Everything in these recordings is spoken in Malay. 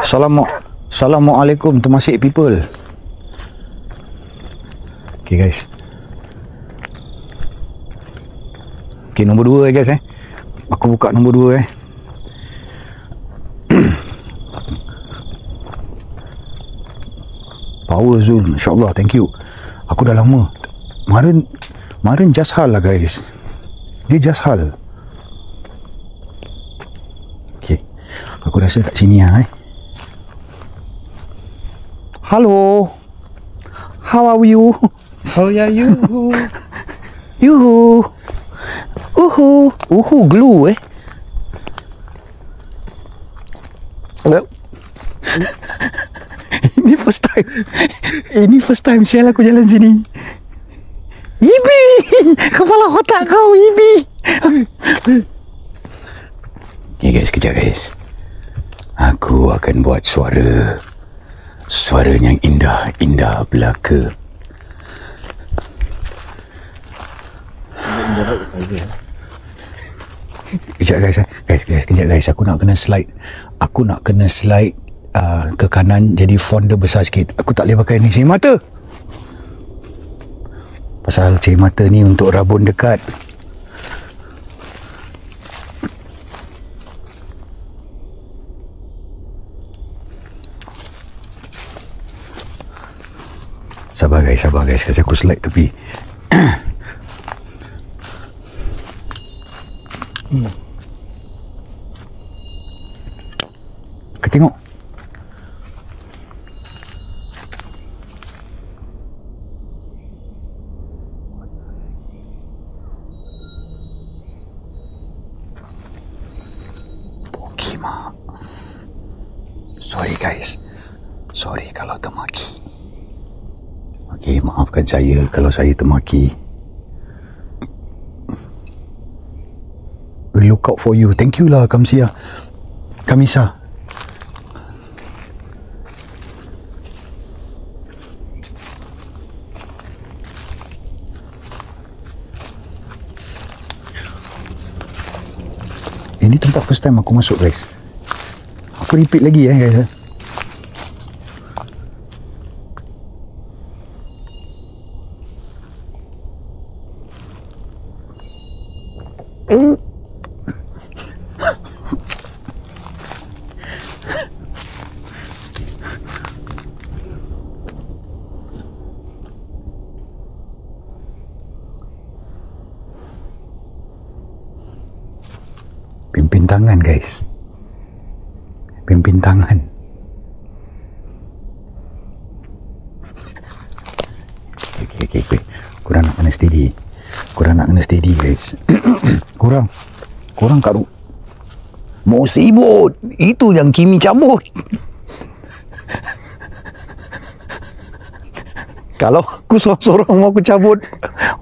Assalamualaikum Temasek people. Okay guys. Okay, nombor 2 guys Aku buka nombor 2 Power Zul, insyaAllah, thank you. Aku dah lama Kemarin Jashal lah guys. Dia Jashal. Okay, aku rasa kat sini lah Hello, how are you? How are you? Yuhu. Glue Ini first time sial aku jalan sini. Ibi, kepala otak kau Ibi. Okay guys, kejap guys. Aku akan buat suara yang indah belaka. Kejap guys, aku nak kena slide ke kanan, jadi font dia besar sikit. Aku tak boleh pakai ni cermin mata. Pasal cermin mata ni untuk rabun dekat. Sabar guys, kasi aku slide tepi. Kau tengok. Poki mak. Sorry guys. Sorry kalau termaki. Okay, maafkan saya kalau saya termaki. We look out for you. Thank you lah Kamisa. Ini tempat first time aku masuk guys. Aku repeat lagi guys. Pimpin tangan guys. Pimpin tangan. Okay. Korang nak kena steady guys. Korang kat mau sibut. Itu yang Kimi cabut. Kalau aku sorang-sorang mau aku cabut,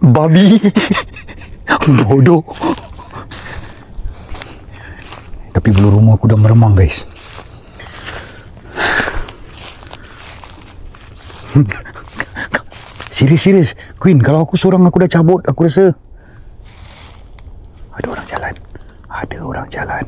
babi. Bodoh. Tapi bulu rumah aku dah meremang guys. Serius Queen, kalau aku seorang aku dah cabut. Aku rasa ada orang jalan.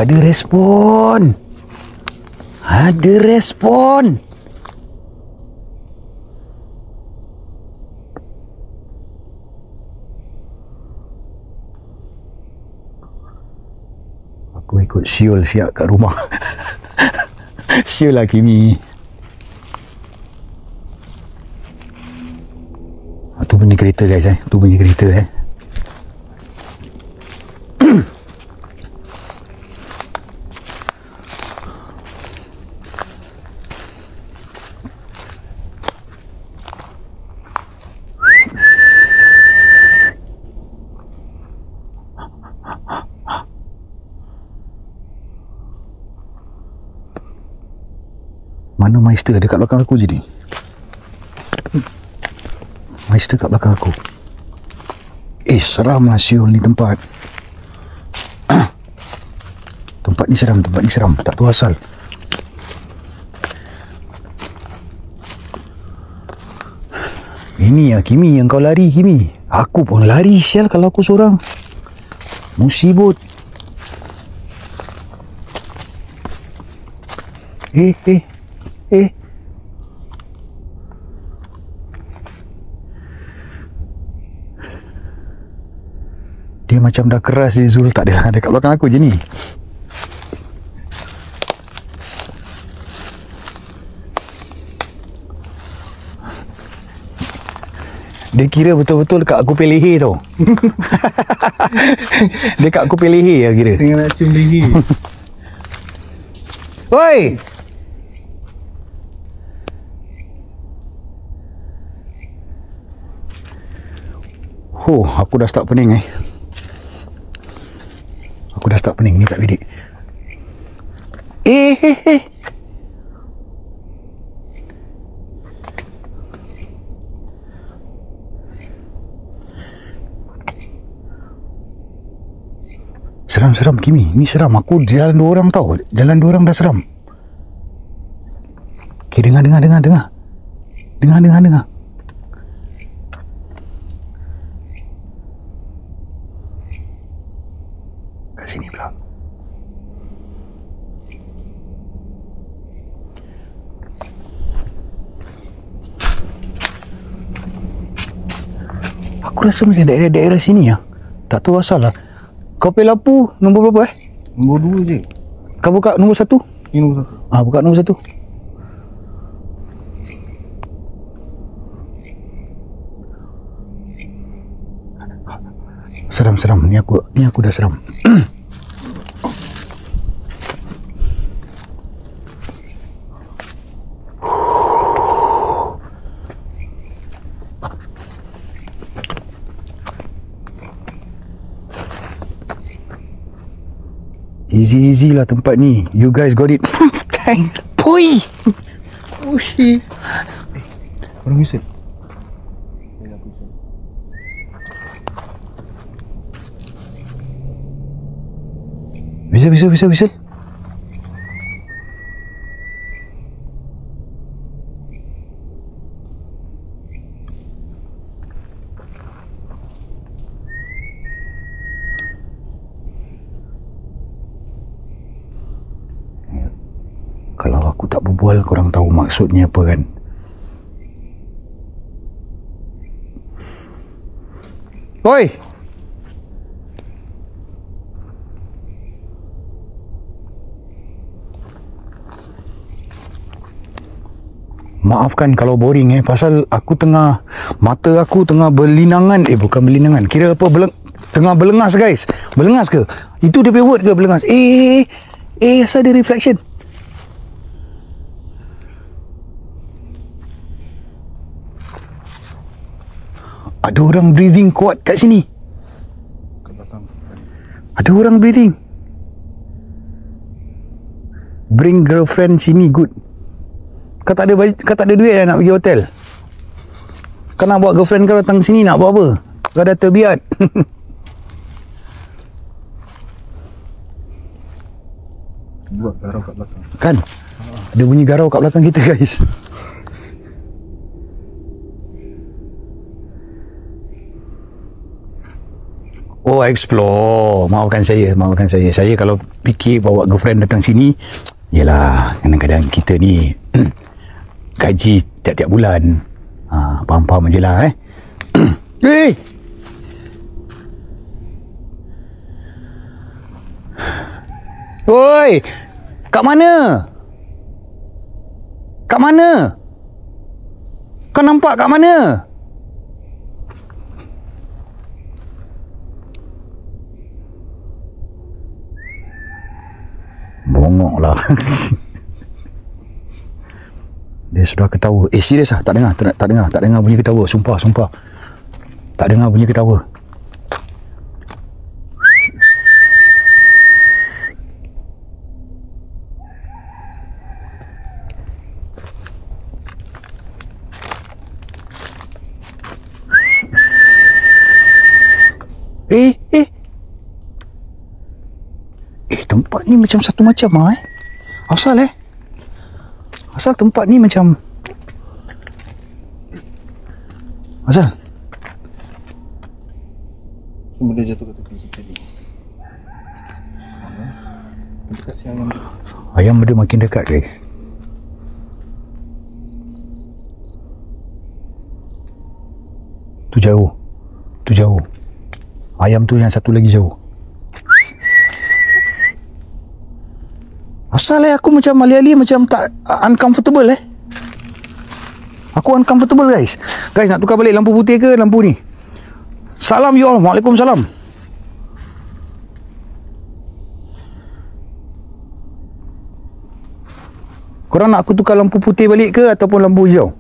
Ada respon. Aku ikut Syul siap kat rumah. Syul lah Kimi. Tu punya kereta guys Tu punya kereta Mana Meister? Dekat belakang aku je ni. Maester kat belakang aku. Seram lah siul ni tempat. Tempat ni seram. Tak tahu asal. Ini ya Kimi yang kau lari, Kimi. Aku pun lari sial kalau aku seorang. Musibut. Dia macam dah keras dia Zul. Tak ada dekat belakang aku je ni. Dia kira betul-betul dekat aku leher tau. Dekat aku leher lah kira. Tengah nak cium leher. Oi! Aku dah start pening Aku dah start pening ni kat bidik. Seram Kimi. Ni seram. Aku jalan 2 orang tau. Jalan 2 orang dah seram. Okay, dengar. Dengar. Kat sini pula. Aku rasa macam daerah sini ya. Tak tahu asal lah. Kau pay lampu nombor berapa Nombor 2 je. Kau buka nombor 1? Ni nombor 1. Buka nombor 1. Seram. Ni aku dah seram. Easy lah tempat ni. You guys got it. Pui. Oh shit. Orang whistle. Whistle. Kalau aku tak berbual, korang tahu maksudnya apa kan? Oi! Maafkan kalau boring pasal aku mata aku tengah berlinangan. Bukan berlinangan. Kira apa? Tengah berlengas guys. Berlengas ke? Itu dia punya word ke berlengas? Asal ada reflection. Ada orang breathing kuat kat sini. Ada orang breathing. Bring girlfriend sini good. Kau tak ada duit nak pergi hotel. Kau nak bawa girlfriend kau datang sini nak buat apa? Kau dah terbiat. Buat garau kat belakang. Kan? Ada bunyi garau kat belakang kita guys. Explore. Maafkan saya. Saya kalau fikir bawa girlfriend datang sini, yelah, kadang-kadang kita ni gaji tiap-tiap bulan. Faham-faham je lah Hey! Oi! Kat mana? Kau nampak kat mana? Bongok lah. Dia sudah ketawa. Serius lah. Tak dengar bunyi ketawa. Sumpah. Tak dengar bunyi ketawa. tempat ni macam satu macam lah Asal Asal tempat ni macam Asal Benda jatuh kat tepi kita ni. Dekat si ayam tu. Ayam dia makin dekat guys. Tu jauh. Ayam tu yang satu lagi jauh. Asal aku macam alih-alih macam tak uncomfortable Aku uncomfortable guys. Guys nak tukar balik lampu putih ke lampu ni? Salam you all. Waalaikumsalam. Korang nak aku tukar lampu putih balik ke ataupun lampu hijau?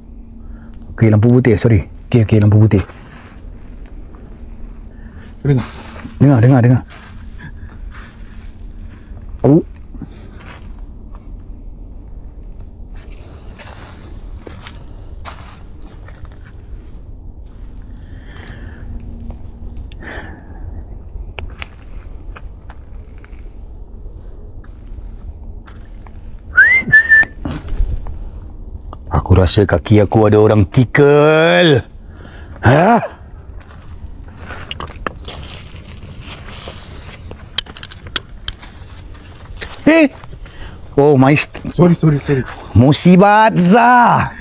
Okey, lampu putih, sorry. Okey, lampu putih. Dengar. Oh. Aku rasa kaki aku ada orang tikal. Oh my Sorry. musibat Zah.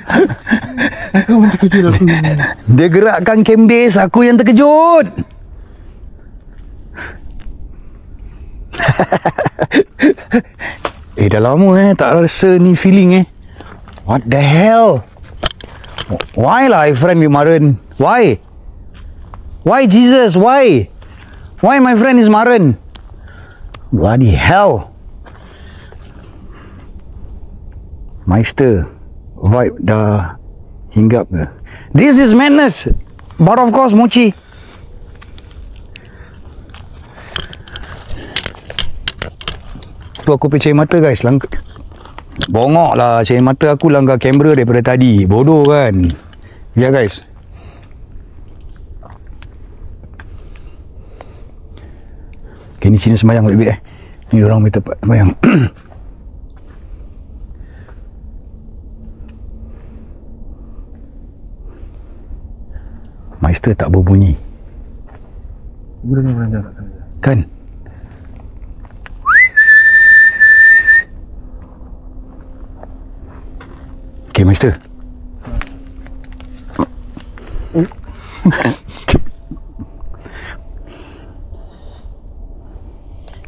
Aku pun terkejut aku. Dia gerakkan kembis, aku yang terkejut. Dah lama tak rasa ni feeling What the hell? Why lah I friend with Maren? Why? Why Jesus? Why? Why my friend is Maren? Bloody hell. Meister vibe dah hinggap ke? This is madness. But of course Mochi. Tu aku pergi cari mata guys. Bongok lah cari mata aku langgar kamera daripada tadi. Bodoh kan? Ya guys. Okay, ni sini sembahyang balik-balik Ni orang punya tempat sembahyang. Meister tak berbunyi. Guna ni beranjak kat sana. Kan? Okay, Meister.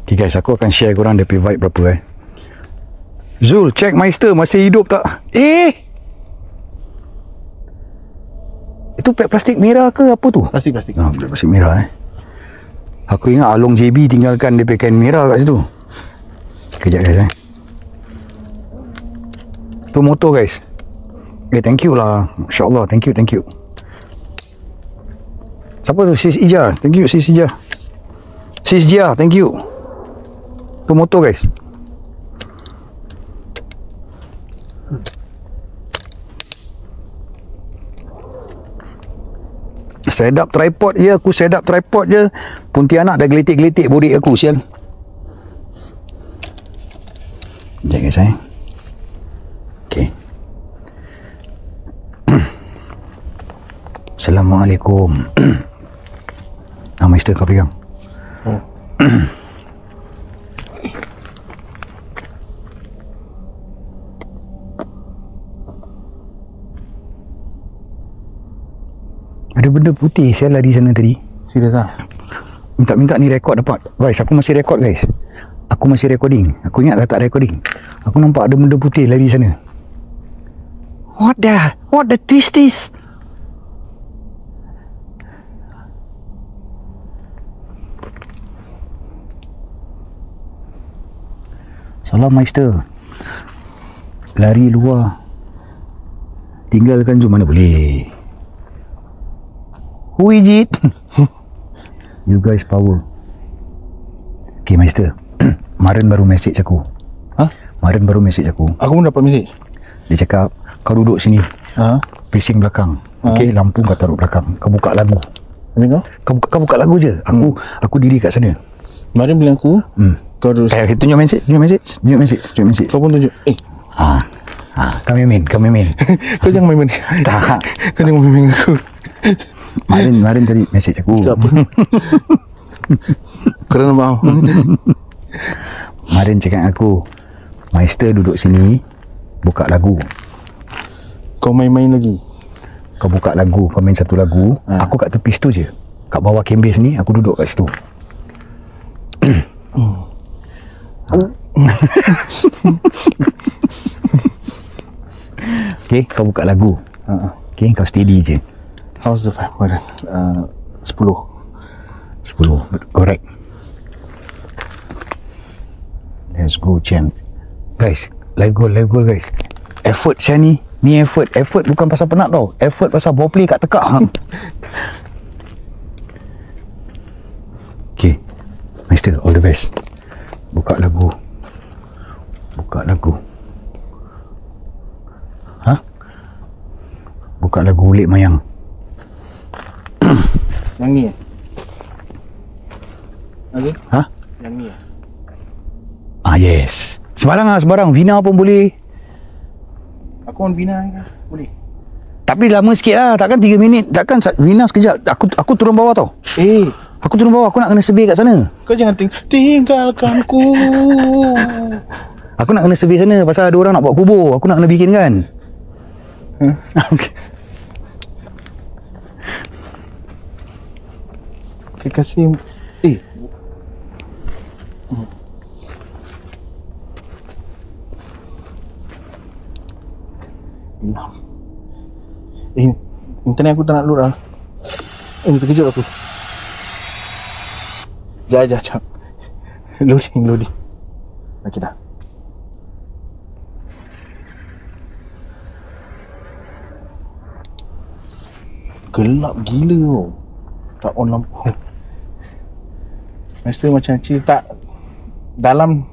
Okay guys, aku akan share korang dia punya vibe berapa Zul, check Meister masih hidup tak? Itu pek plastik merah ke apa tu? Plastik. Pek plastik merah Aku ingat Along JB tinggalkan dia kain merah kat situ. Kejap guys Tu motor guys. Thank you lah. InsyaAllah, thank you. Siapa tu? Sis Ija. Thank you Sis Ija. Sis Jia, thank you. Tu motor guys. Set up tripod je. Aku set up tripod je. Pontianak dah geletik-geletik bodik aku sial. Sekejap guys Okay. Assalamualaikum. Meister kau pegang. Ada benda putih saya lari sana tadi. Serius lah? Minta ni rekod dapat. Guys, aku masih rekod guys. Aku masih recording. Aku ingat dah tak recording. Aku nampak ada benda putih lari sana. What the twist is? Salam Meister. Lari luar. Tinggalkan Zoom mana boleh. Who is it? You guys power. Okay Meister. Maren baru message aku. Maren baru message aku. Aku pun dapat message. Dia cakap kau duduk sini. Facing belakang. Okay, lampu kau taruh belakang. Kau buka lagu. Habis kau? Kau buka lagu je. Aku diri kat sana. Maren bilang aku, Kau dulu. Okay, tunjuk message. Kau pun tunjuk. Kau main. Kau jangan main-main. Tak. Kau jangan main-main aku. Marin tadi message aku. Cakap apa? Kerana maaf. Marin cakap aku, Meister duduk sini, buka lagu. Kau main-main lagi. Kau buka lagu, kau main satu lagu. Aku kat tepi situ je. Kat bawah canvas ni, aku duduk kat situ. Okay, kau buka lagu. Okay, kau steady je. How's the vibe, Maran? 10. Correct. Let's go, champ. Guys, live goal guys. Effort saya ni. Ni effort bukan pasal penat tau. Effort pasal ball play kat tekak. Okay, Meister, all the best. Buka lagu. Buka lagu Ulik Mayang. Yang ni Okay? Yang ni Yes. Sembarang. Vina pun boleh. Aku on Vina kan? Boleh. Tapi lama sikit lah. Takkan 3 minit. Takkan Vina sekejap. Aku turun bawah tau. Aku turun bawah. Aku nak kena survey kat sana. Kau jangan tinggalkan ku. Aku nak kena survey sana. Pasal ada orang nak buat kubur. Aku nak kena bikin kan. Okay, kasih. Internet aku tak nak load lah. Terkejut aku. Sekejap. Loading. Okay dah. Gelap gila tau. Tak on lampu. Meister macam cerita dalam